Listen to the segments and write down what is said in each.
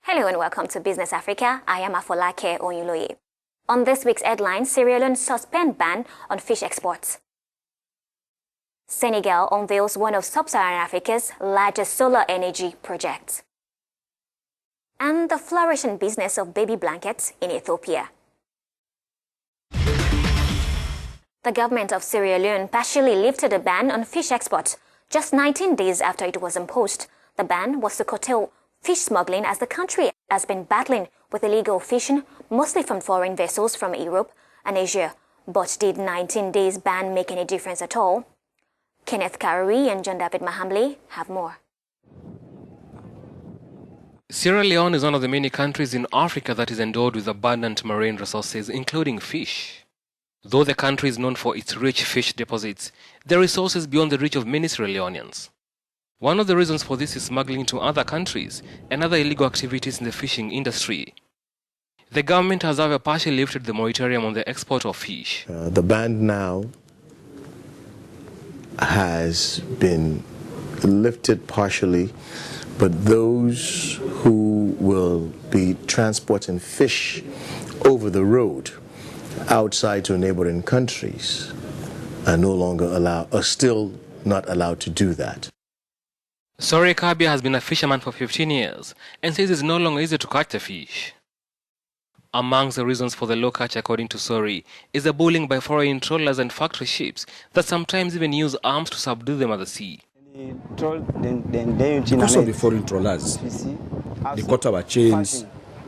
Hello and welcome to Business Africa. I am Afolake Oyinloye. On this week's headline, Sierra Leone suspend ban on fish exports. Senegal unveils one of Sub-Saharan Africa's largest solar energy projects. And the flourishing business of baby blankets in Ethiopia. The government of Sierra Leone partially lifted a ban on fish exports just 19 days after it was imposed. The ban was to curtail fish smuggling as the country has been battling with illegal fishing, mostly from foreign vessels from Europe and Asia. But did 19 days ban make any difference at all? Kenneth, Karuri and John David Mihamle have more. Sierra Leone is one of the many countries in Africa that is endowed with abundant marine resources, including fish. Though the country is known for its rich fish deposits, there are resources beyond the reach of many Sierra Leoneans. One of the reasons for this is smuggling to other countries and other illegal activities in the fishing industry. The government has however partially lifted the moratorium on the export of fish. The ban now has been lifted partially, but those who will be transporting fish over the road outside to neighboring countries are still not allowed to do that. Sore Kabia has been a fisherman for 15 years and says it's no longer easy to catch the fish. Amongst the reasons for the low catch, according to Sori, is the bullying by foreign trawlers and factory ships that sometimes even use arms to subdue them at the sea. Because of the foreign trawlers, they cut our chains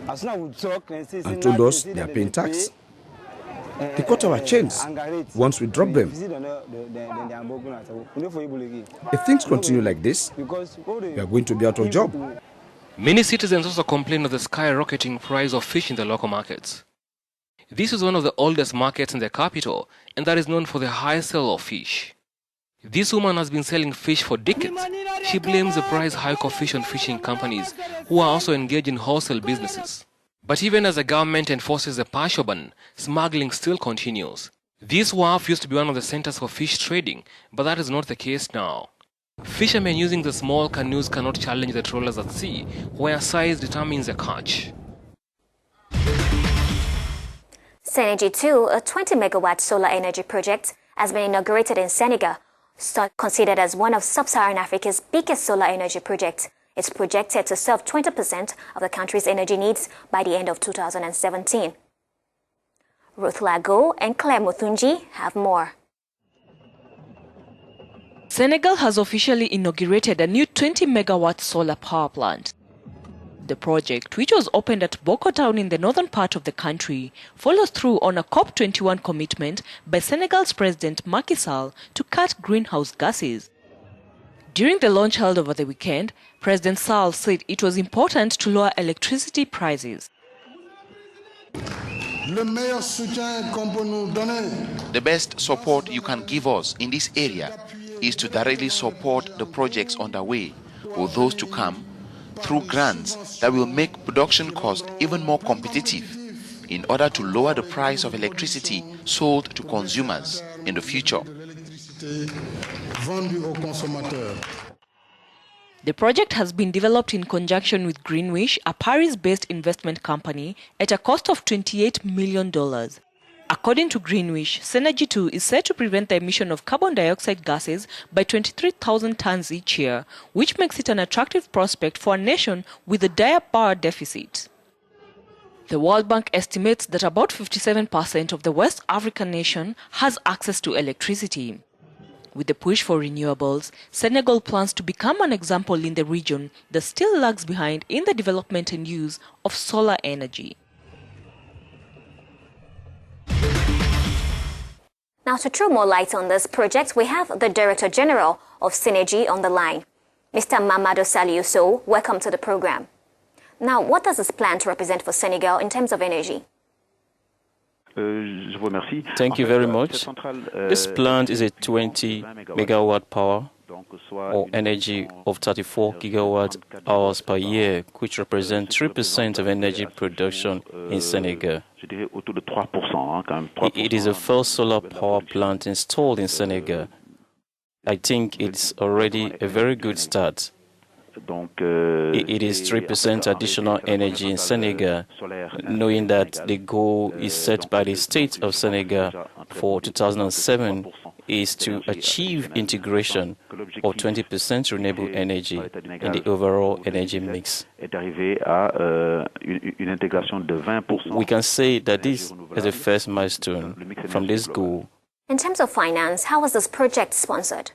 and told us they are paying tax. They cut our chains once we drop them. If things continue like this, we are going to be out of job. Many citizens also complain of the skyrocketing price of fish in the local markets. This is one of the oldest markets in the capital, and that is known for the high sale of fish. This woman has been selling fish for decades. She blames the price hike of fish on fishing companies, who are also engaged in wholesale businesses. But even as the government enforces the partial ban, smuggling still continues. This wharf used to be one of the centers for fish trading, but that is not the case now. Fishermen using the small canoes cannot challenge the trawlers at sea, where size determines the catch. Senergy 2, a 20-megawatt solar energy project, has been inaugurated in Senegal, considered as one of Sub-Saharan Africa's biggest solar energy projects. It's projected to serve 20% of the country's energy needs by the end of 2017. Ruth Lago and Claire Muthunji have more. Senegal has officially inaugurated a new 20-megawatt solar power plant. The project, which was opened at Boko Town in the northern part of the country, follows through on a COP21 commitment by Senegal's President Macky Sall to cut greenhouse gases. During the launch held over the weekend, President Sall said it was important to lower electricity prices. The best support you can give us in this area is to directly support the projects underway or those to come through grants that will make production costs even more competitive in order to lower the price of electricity sold to consumers in the future. The project has been developed in conjunction with Greenwish, a Paris-based investment company, at a cost of $28 million. According to Greenwish, Senergy 2 is set to prevent the emission of carbon dioxide gases by 23,000 tons each year, which makes it an attractive prospect for a nation with a dire power deficit. The World Bank estimates that about 57% of the West African nation has access to electricity. With the push for renewables, Senegal plans to become an example in the region that still lags behind in the development and use of solar energy. Now, to throw more light on this project, we have the Director General of Senergy on the line. Mr. Mamadou Saliuso, welcome to the program. Now, what does this plant represent for Senegal in terms of energy? Thank you very much. This plant is a 20 megawatt power or energy of 34 gigawatt hours per year, which represents 3% of energy production in Senegal. It is the first solar power plant installed in Senegal. I think it's already a very good start. It is 3% additional energy in Senegal, knowing that the goal is set by the state of Senegal for 2007 is to achieve integration of 20% renewable energy in the overall energy mix. We can say that this is the first milestone from this goal. In terms of finance, how was this project sponsored?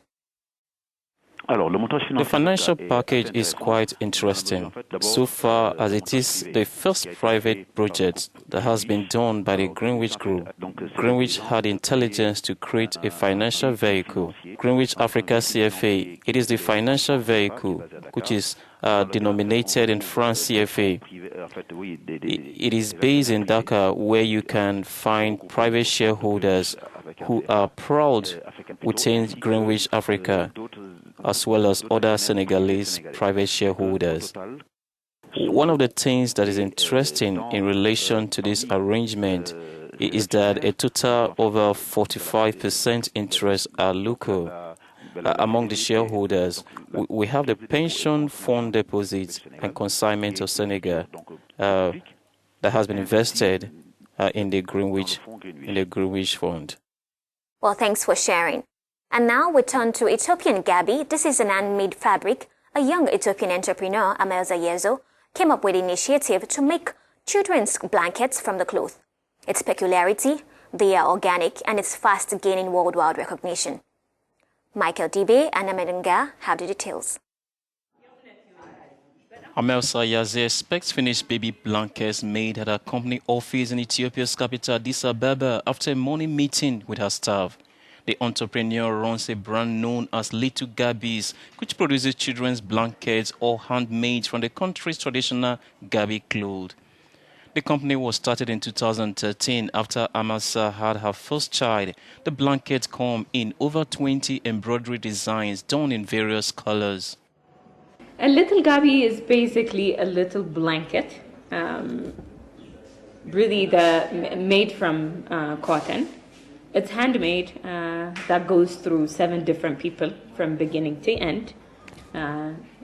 The financial package is quite interesting, so far as it is the first private project that has been done by the Greenwich Group. Greenwich had intelligence to create a financial vehicle. Greenwich Africa CFA, it is the financial vehicle which is denominated in France CFA. It is based in Dakar, where you can find private shareholders who are proud within Greenwich Africa, as well as other Senegalese private shareholders. One of the things that is interesting in relation to this arrangement is that a total over 45% interests are local. Among the shareholders, we have the pension fund deposits and consignment of Senegal that has been invested in the Greenwich Fund. Well, thanks for sharing. And now we turn to Ethiopian Gabi. This is an handmade fabric. A young Ethiopian entrepreneur, Amelza Yezo, came up with the initiative to make children's blankets from the cloth. Its peculiarity, they are organic and it's fast gaining worldwide recognition. Michael Dibe and Amedunga have the details. Amelza Yaze expects finished baby blankets made at her company office in Ethiopia's capital, Addis Ababa, after a morning meeting with her staff. The entrepreneur runs a brand known as Little Gabis, which produces children's blankets all handmade from the country's traditional Gabi cloth. The company was started in 2013 after Amelza had her first child. The blankets come in over 20 embroidery designs done in various colors. A little Gabi is basically a little blanket, really made from cotton. It's handmade, that goes through 7 different people from beginning to end.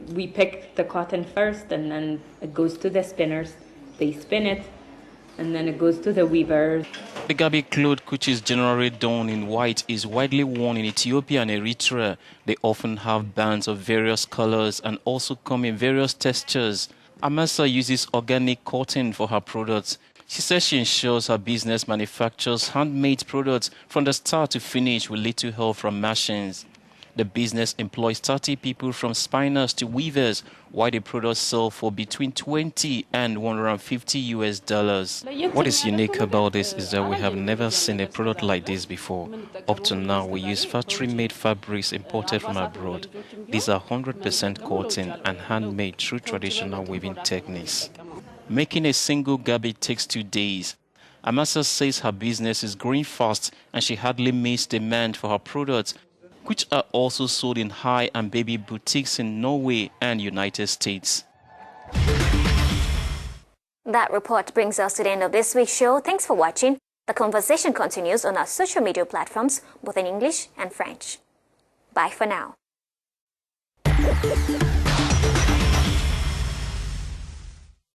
We pick the cotton first, and then it goes to the spinners. They spin it, and then it goes to the weavers. The Gabi cloth, which is generally done in white, is widely worn in Ethiopia and Eritrea. They often have bands of various colors and also come in various textures. Amelza uses organic cotton for her products. She says she ensures her business manufactures handmade products from the start to finish with little help from machines. The business employs 30 people from spinners to weavers, while the products sell for between $20 and $150. What is unique about this is that we have never seen a product like this before. Up to now, we use factory-made fabrics imported from abroad. These are 100% cotton and handmade through traditional weaving techniques. Making a single Gabi takes 2 days. Amelza says her business is growing fast and she hardly meets demand for her products, which are also sold in high and baby boutiques in Norway and United States. That report brings us to the end of this week's show. Thanks for watching. The conversation continues on our social media platforms, both in English and French. Bye for now.